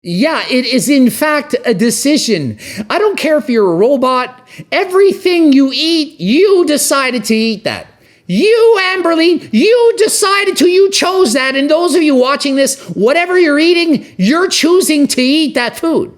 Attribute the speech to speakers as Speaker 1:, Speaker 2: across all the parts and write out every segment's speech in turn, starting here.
Speaker 1: Yeah, it is in fact a decision. I don't care if you're a robot. Everything you eat, you decided to eat that. You, Amberlynn, you decided to, you chose that. And those of you watching this, whatever you're eating, you're choosing to eat that food.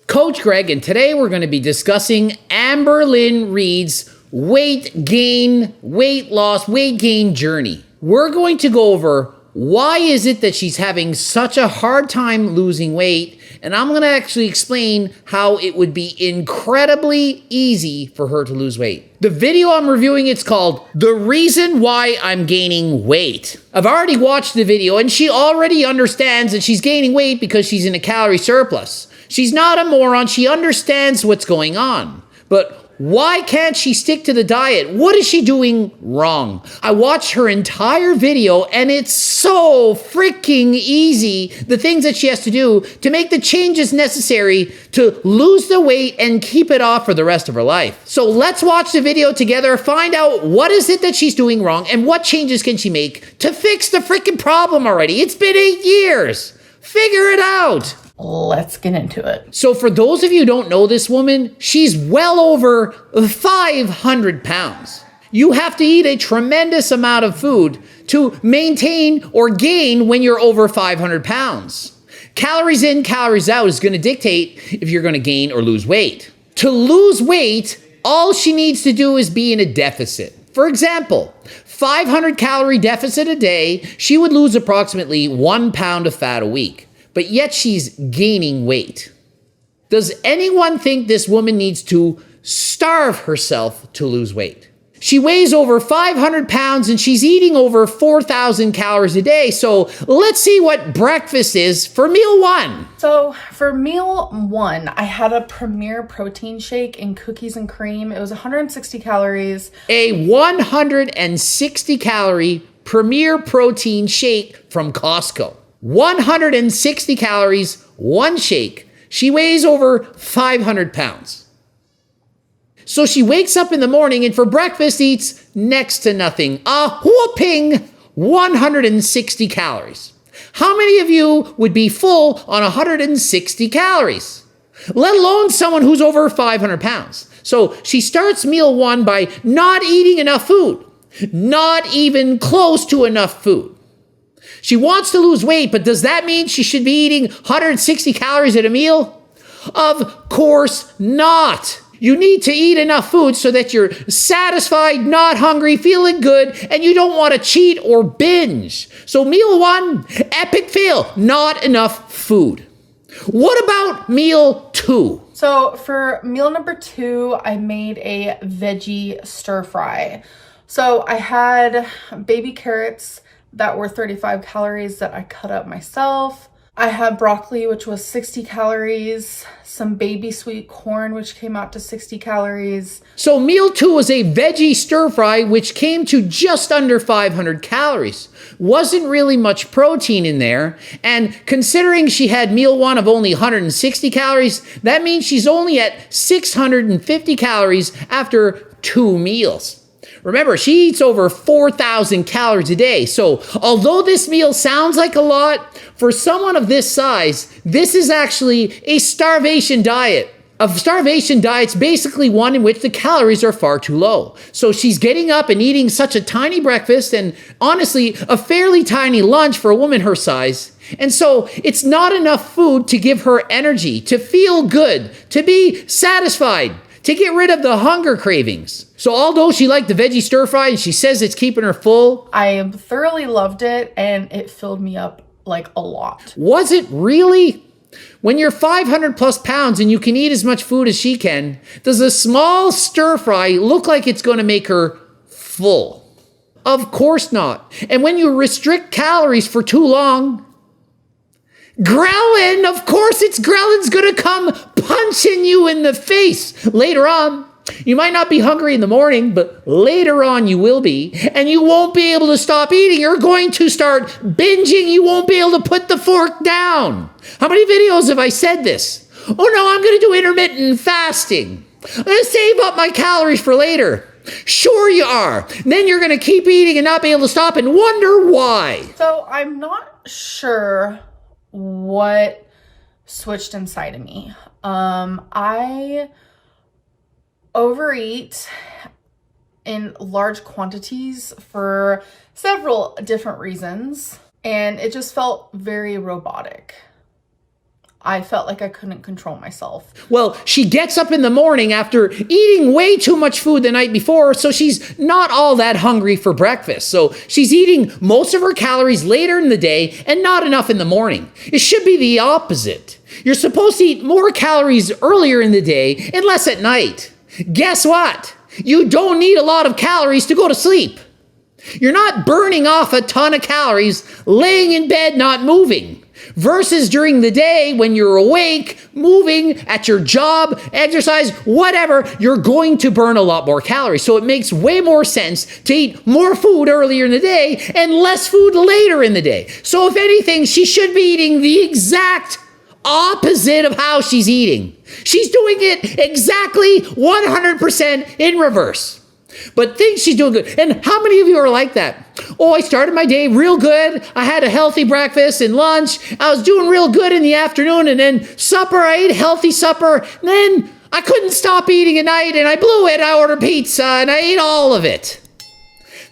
Speaker 1: Coach Greg, and today we're going to be discussing Amberlynn Reid's weight gain, weight loss, weight gain journey. We're going to go over why is it that she's having such a hard time losing weight, and I'm going to actually explain how it would be incredibly easy for her to lose weight. The video I'm reviewing, it's called The Reason Why I'm Gaining Weight. I've already watched the video, and she already understands that she's gaining weight because she's in a calorie surplus. She's not a moron. She understands what's going on. But why can't she stick to the diet? What is she doing wrong? I watched her entire video and it's so freaking easy, the things that she has to do to make the changes necessary to lose the weight and keep it off for the rest of her life. So let's watch the video together, find out what is it that she's doing wrong and what changes can she make to fix the freaking problem already. It's been 8 years. Figure it out.
Speaker 2: Let's get into it.
Speaker 1: So for those of you who don't know this woman, she's well over 500 pounds. You have to eat a tremendous amount of food to maintain or gain when you're over 500 pounds. Calories in, calories out is going to dictate if you're going to gain or lose weight. To lose weight, all she needs to do is be in a deficit. For example, 500 calorie deficit a day, she would lose approximately 1 pound of fat a week. But yet she's gaining weight. Does anyone think this woman needs to starve herself to lose weight? She weighs over 500 pounds and she's eating over 4,000 calories a day. So let's see what breakfast is for meal one.
Speaker 2: So for meal one, I had a Premier protein shake and cookies and cream. It was 160 calories.
Speaker 1: A 160 calorie Premier protein shake from Costco. 160 calories, one shake. She weighs over 500 pounds. So she wakes up in the morning and for breakfast eats next to nothing. A whooping 160 calories. How many of you would be full on 160 calories? Let alone someone who's over 500 pounds. So she starts meal one by not eating enough food. Not even close to enough food. She wants to lose weight, but does that mean she should be eating 160 calories at a meal? Of course not. You need to eat enough food so that you're satisfied, not hungry, feeling good, and you don't want to cheat or binge. So meal one, epic fail, not enough food. What about meal two?
Speaker 2: So for meal number two, I made a veggie stir fry. So I had baby carrots that were 35 calories that I cut up myself. I had broccoli, which was 60 calories, some baby sweet corn, which came out to 60 calories.
Speaker 1: So meal two was a veggie stir fry, which came to just under 500 calories. Wasn't really much protein in there. And considering she had meal one of only 160 calories, that means she's only at 650 calories after 2 meals. Remember, she eats over 4,000 calories a day. So although this meal sounds like a lot, for someone of this size, this is actually a starvation diet. A starvation diet's basically one in which the calories are far too low. So she's getting up and eating such a tiny breakfast and honestly, a fairly tiny lunch for a woman her size. And so it's not enough food to give her energy, to feel good, to be satisfied, to get rid of the hunger cravings. So although she liked the veggie stir fry and she says it's keeping her full,
Speaker 2: I thoroughly loved it and it filled me up like a lot.
Speaker 1: Was it really? When you're 500 plus pounds and you can eat as much food as she can, does a small stir fry look like it's going to make her full? Of course not. And when you restrict calories for too long, ghrelin, of course ghrelin going to come punching you in the face later on. You might not be hungry in the morning, but later on you will be, and you won't be able to stop eating. You're going to start binging. You won't be able to put the fork down. How many videos have I said this? Oh no, I'm going to do intermittent fasting. I'm going to save up my calories for later. Sure you are. Then you're going to keep eating and not be able to stop and wonder why.
Speaker 2: So I'm not sure what switched inside of me. I overeat in large quantities for several different reasons, and it just felt very robotic. I felt like I couldn't control myself.
Speaker 1: Well, she gets up in the morning after eating way too much food the night before, so she's not all that hungry for breakfast. So she's eating most of her calories later in the day and not enough in the morning. It should be the opposite. You're supposed to eat more calories earlier in the day and less at night. Guess what? You don't need a lot of calories to go to sleep. You're not burning off a ton of calories laying in bed not moving. Versus during the day when you're awake, moving, at your job, exercise, whatever, you're going to burn a lot more calories. So it makes way more sense to eat more food earlier in the day and less food later in the day. So if anything, she should be eating the exact opposite of how she's eating. She's doing it exactly 100% in reverse. But thinks she's doing good. And how many of you are like that? Oh, I started my day real good. I had a healthy breakfast and lunch. I was doing real good in the afternoon. And then supper, I ate a healthy supper. And then I couldn't stop eating at night and I blew it. I ordered pizza and I ate all of it.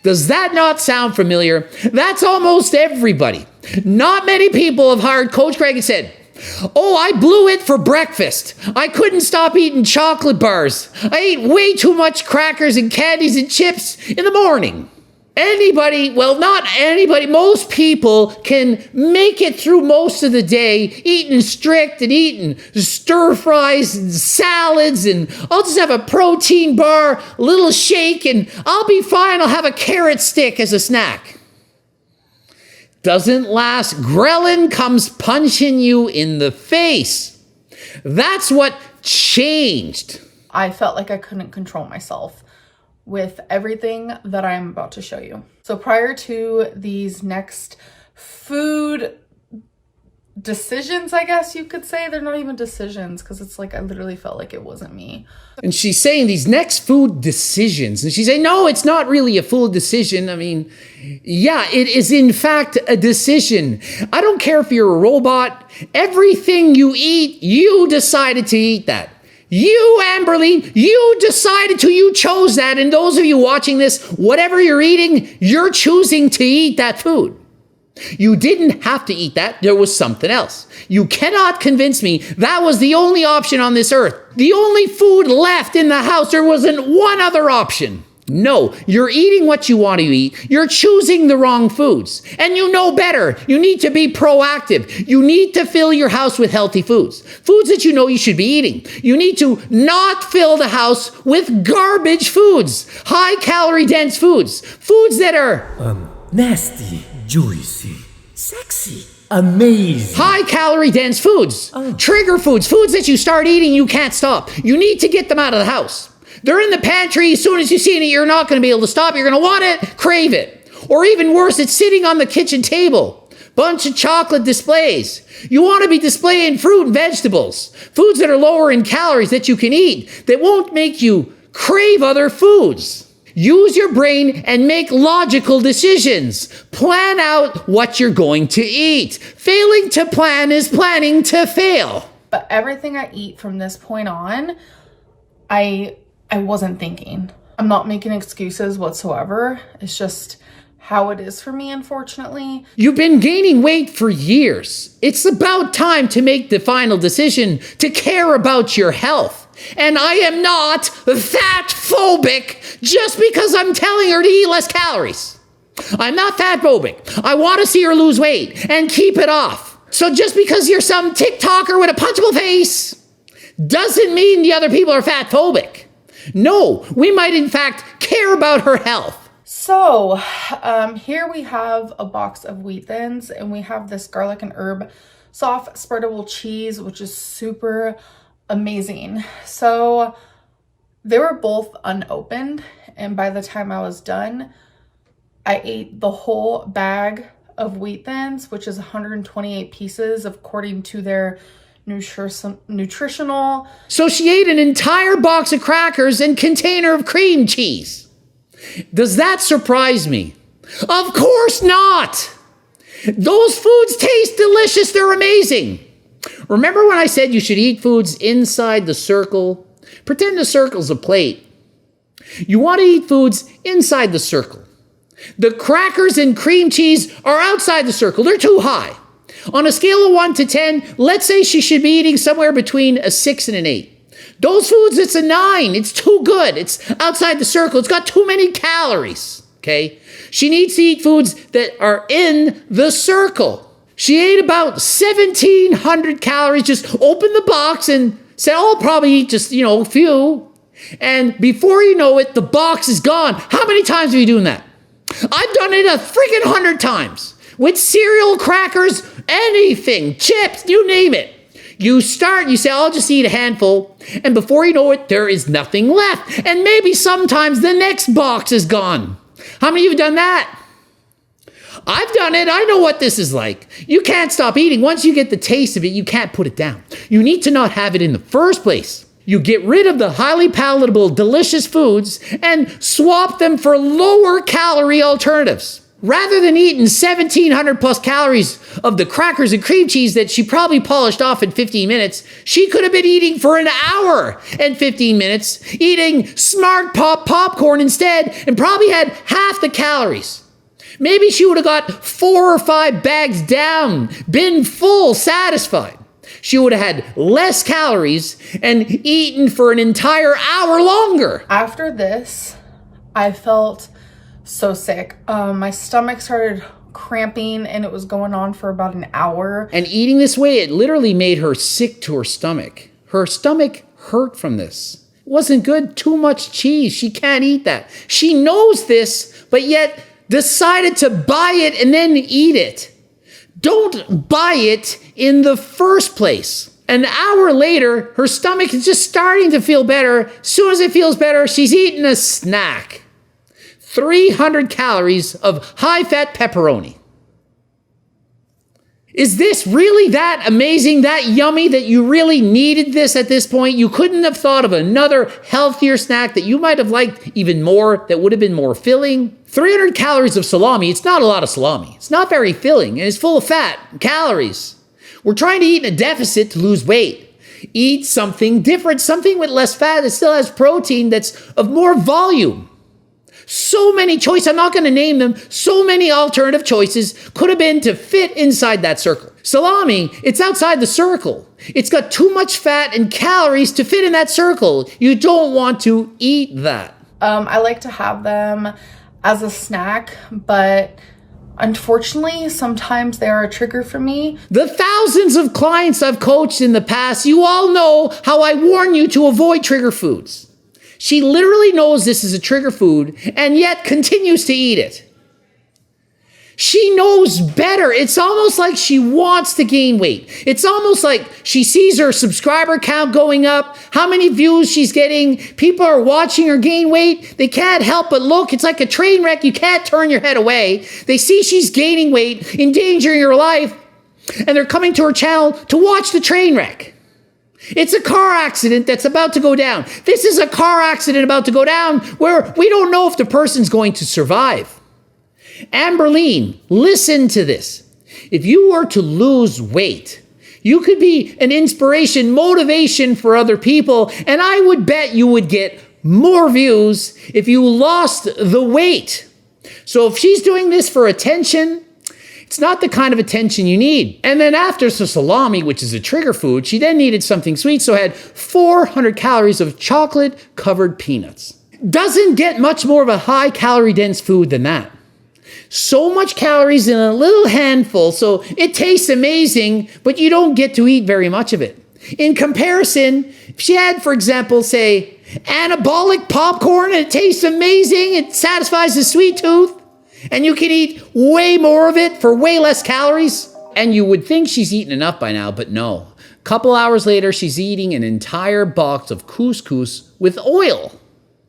Speaker 1: Does that not sound familiar? That's almost everybody. Not many people have hired Coach Greg and said, oh, I blew it for breakfast. I couldn't stop eating chocolate bars. I ate way too much crackers and candies and chips in the morning. Anybody, well, not anybody, most people can make it through most of the day eating strict and eating stir fries and salads, and I'll just have a protein bar, a little shake, and I'll be fine. I'll have a carrot stick as a snack. Doesn't last. Ghrelin comes punching you in the face. That's what changed.
Speaker 2: I felt like I couldn't control myself with everything that I'm about to show you. So prior to these next food decisions, I guess you could say, they're not even decisions because it's like I literally felt like it wasn't me.
Speaker 1: And she's saying these next food decisions. And she's saying, no, it's not really a full decision. I mean, yeah, it is in fact a decision. I don't care if you're a robot. Everything you eat, you decided to eat that. You, Amberlynn, you decided to, you chose that. And those of you watching this, whatever you're eating, you're choosing to eat that food. You didn't have to eat that. There was something else. You cannot convince me that was the only option on this earth. The only food left in the house. There wasn't one other option. No, you're eating what you want to eat. You're choosing the wrong foods. And you know better. You need to be proactive. You need to fill your house with healthy foods. Foods that you know you should be eating. You need to not fill the house with garbage foods. High-calorie dense foods. Foods that are
Speaker 3: nasty, juicy, sexy, amazing.
Speaker 1: High-calorie dense foods. Trigger foods. Foods that you start eating, you can't stop. You need to get them out of the house. They're in the pantry. As soon as you see it, you're not going to be able to stop. You're going to want it, crave it. Or even worse, it's sitting on the kitchen table. Bunch of chocolate displays. You want to be displaying fruit and vegetables. Foods that are lower in calories that you can eat, that won't make you crave other foods. Use your brain and make logical decisions. Plan out what you're going to eat. Failing to plan is planning to fail.
Speaker 2: But everything I eat from this point on, I wasn't thinking. I'm not making excuses whatsoever. It's just how it is for me, unfortunately.
Speaker 1: You've been gaining weight for years. It's about time to make the final decision to care about your health. And I am not fat phobic just because I'm telling her to eat less calories. I'm not fat phobic. I want to see her lose weight and keep it off. So just because you're some TikToker with a punchable face doesn't mean the other people are fat phobic. No, we might in fact care about her health.
Speaker 2: So here we have a box of wheat thins, and we have this garlic and herb soft spreadable cheese, which is super amazing. So they were both unopened, and by the time I was done, I ate the whole bag of wheat thins, which is 128 pieces according to their nutritional.
Speaker 1: So she ate an entire box of crackers and container of cream cheese. Does that surprise me? Of course not. Those foods taste delicious. They're amazing. Remember when I said you should eat foods inside the circle? Pretend the circle's a plate. You want to eat foods inside the circle. The crackers and cream cheese are outside the circle. They're too high. On a scale of 1 to 10, let's say she should be eating somewhere between a 6 and an 8. Those foods, it's a 9. It's too good. It's outside the circle. It's got too many calories, okay? She needs to eat foods that are in the circle. She ate about 1,700 calories, just opened the box and said, oh, I'll probably eat just, a few. And before you know it, the box is gone. How many times are you doing that? I've done it a freaking 100 times. With cereal, crackers, anything, chips, you name it. You say, I'll just eat a handful. And before you know it, there is nothing left. And maybe sometimes the next box is gone. How many of you have done that? I've done it. I know what this is like. You can't stop eating. Once you get the taste of it, you can't put it down. You need to not have it in the first place. You get rid of the highly palatable, delicious foods and swap them for lower calorie alternatives. Rather than eating 1,700 plus calories of the crackers and cream cheese that she probably polished off in 15 minutes, she could have been eating for an hour and 15 minutes, eating Smart Pop popcorn instead, and probably had half the calories. Maybe she would have got 4 or 5 bags down, been full, satisfied. She would have had less calories and eaten for an entire hour longer.
Speaker 2: After this, I felt so sick. My stomach started cramping and it was going on for about an hour.
Speaker 1: And eating this way, it literally made her sick to her stomach. Her stomach hurt from this. It wasn't good. Too much cheese. She can't eat that. She knows this, but yet decided to buy it and then eat it. Don't buy it in the first place. An hour later, her stomach is just starting to feel better. As soon as it feels better, she's eating a snack. 300 calories of high-fat pepperoni. Is this really that amazing, that yummy, that you really needed this at this point? You couldn't have thought of another healthier snack that you might have liked even more, that would have been more filling? 300 calories of salami, it's not a lot of salami. It's not very filling, and it's full of fat and calories. We're trying to eat in a deficit to lose weight. Eat something different, something with less fat that still has protein that's of more volume. So many choices, I'm not going to name them, so many alternative choices could have been to fit inside that circle. Salami, it's outside the circle. It's got too much fat and calories to fit in that circle. You don't want to eat that.
Speaker 2: I like to have them as a snack, but unfortunately, sometimes they are a trigger for me.
Speaker 1: The thousands of clients I've coached in the past, you all know how I warn you to avoid trigger foods. She literally knows this is a trigger food and yet continues to eat it. She knows better. It's almost like she wants to gain weight. It's almost like she sees her subscriber count going up, how many views she's getting. People are watching her gain weight. They can't help but look. It's like a train wreck. You can't turn your head away. They see she's gaining weight, endangering her life, and they're coming to her channel to watch the train wreck. It's a car accident that's about to go down. This is a car accident about to go down where we don't know if the person's going to survive. Amberlynn, listen to this. If you were to lose weight, you could be an inspiration, motivation for other people, and I would bet you would get more views if you lost the weight. So if she's doing this for attention, it's not the kind of attention you need. And then after salami, which is a trigger food, she then needed something sweet, so had 400 calories of chocolate-covered peanuts. Doesn't get much more of a high-calorie dense food than that. So much calories in a little handful, so it tastes amazing, but you don't get to eat very much of it. In comparison, if she had, for example, say, anabolic popcorn, and it tastes amazing, it satisfies the sweet tooth, and you can eat way more of it for way less calories. And you would think she's eaten enough by now, but no. A couple hours later, she's eating an entire box of couscous with oil.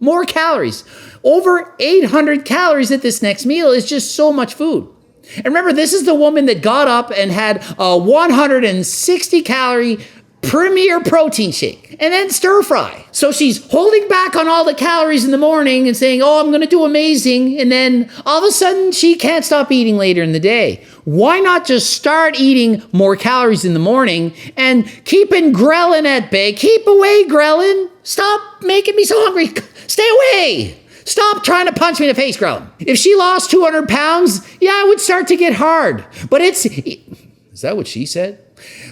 Speaker 1: More calories. Over 800 calories at this next meal is just so much food. And remember, this is the woman that got up and had a 160 calorie premier protein shake, and then stir fry. So she's holding back on all the calories in the morning and saying, oh, I'm going to do amazing. And then all of a sudden she can't stop eating later in the day. Why not just start eating more calories in the morning and keeping ghrelin at bay? Keep away, ghrelin. Stop making me so hungry. Stay away. Stop trying to punch me in the face, ghrelin. If she lost 200 pounds, yeah, it would start to get hard. But is that what she said?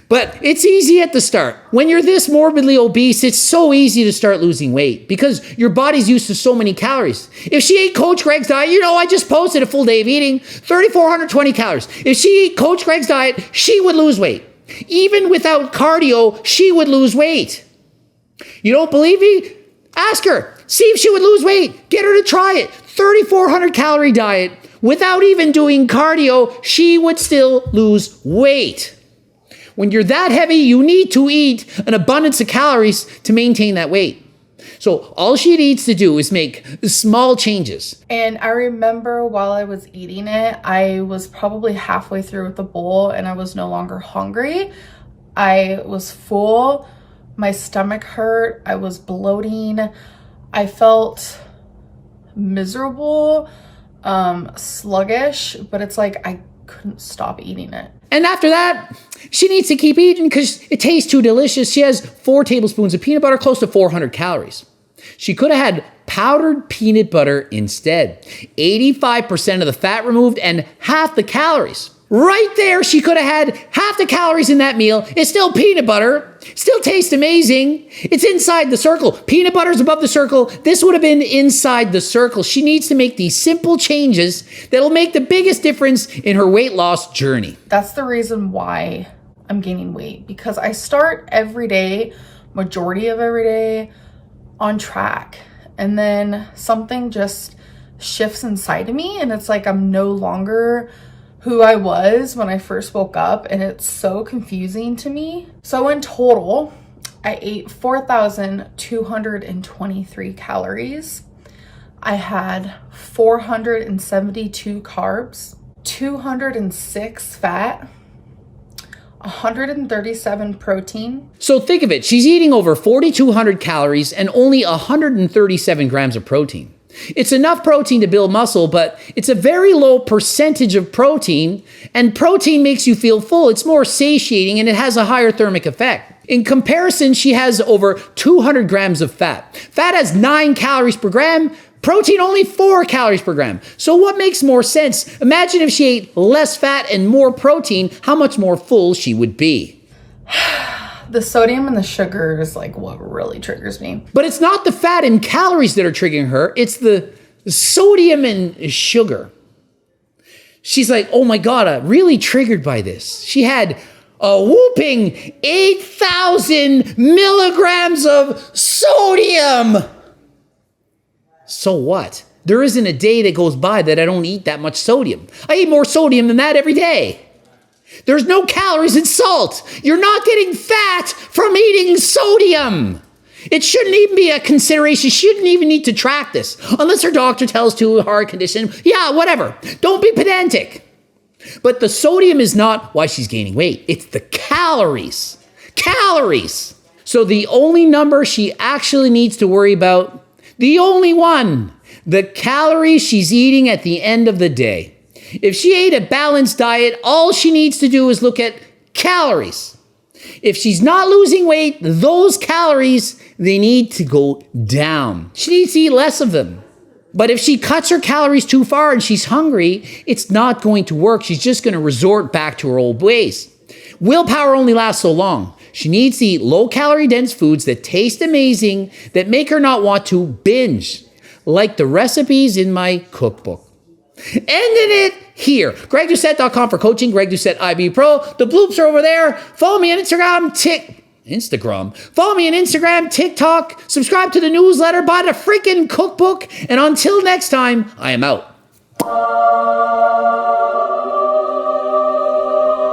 Speaker 1: But it's easy at the start. When you're this morbidly obese, it's so easy to start losing weight because your body's used to so many calories. If she ate Coach Greg's diet, I just posted a full day of eating, 3,420 calories. If she ate Coach Greg's diet, she would lose weight. Even without cardio, she would lose weight. You don't believe me? Ask her. See if she would lose weight. Get her to try it. 3,400 calorie diet. Without even doing cardio, she would still lose weight. When you're that heavy, you need to eat an abundance of calories to maintain that weight. So all she needs to do is make small changes.
Speaker 2: And I remember while I was eating it, I was probably halfway through with the bowl and I was no longer hungry. I was full. My stomach hurt. I was bloating. I felt miserable, sluggish, but it's like I couldn't stop eating it.
Speaker 1: And after that, she needs to keep eating because it tastes too delicious. She has 4 tablespoons of peanut butter, close to 400 calories. She could have had powdered peanut butter instead. 85% of the fat removed and half the calories. Right there, she could have had half the calories in that meal. It's still peanut butter. Still tastes amazing. It's inside the circle. Peanut butter's above the circle. This would have been inside the circle. She needs to make these simple changes that'll make the biggest difference in her weight loss journey.
Speaker 2: That's the reason why I'm gaining weight, because I start every day, majority of every day, on track. And then something just shifts inside of me and it's like I'm no longer who I was when I first woke up, and it's so confusing to me. So in total, I ate 4,223 calories. I had 472 carbs, 206 fat, 137 protein.
Speaker 1: So think of it. She's eating over 4,200 calories and only 137 grams of protein. It's enough protein to build muscle, but it's a very low percentage of protein, and protein makes you feel full. It's more satiating and it has a higher thermic effect. In comparison, she has over 200 grams of fat. Fat has 9 calories per gram, protein only 4 calories per gram. So what makes more sense? Imagine if she ate less fat and more protein, how much more full she would be.
Speaker 2: The sodium and the sugar is like what really triggers me.
Speaker 1: But it's not the fat and calories that are triggering her. It's the sodium and sugar. She's like, oh my God, I'm really triggered by this. She had a whooping 8,000 milligrams of sodium. So what? There isn't a day that goes by that I don't eat that much sodium. I eat more sodium than that every day. There's no calories in salt. You're not getting fat from eating sodium. It shouldn't even be a consideration. She shouldn't even need to track this. Unless her doctor tells to a heart condition. Yeah, whatever. Don't be pedantic. But the sodium is not why she's gaining weight. It's the calories. Calories. So the only number she actually needs to worry about, the only one, the calories she's eating at the end of the day. If she ate a balanced diet, all she needs to do is look at calories. If she's not losing weight, those calories, they need to go down. She needs to eat less of them. But if she cuts her calories too far and she's hungry, it's not going to work. She's just going to resort back to her old ways. Willpower only lasts so long. She needs to eat low-calorie dense foods that taste amazing, that make her not want to binge, like the recipes in my cookbook. Ending it here. GregDoucette.com for coaching. Greg Doucette IB Pro. The bloops are over there. Follow me on Instagram. Follow me on Instagram, TikTok. Subscribe to the newsletter. Buy the freaking cookbook. And until next time, I am out.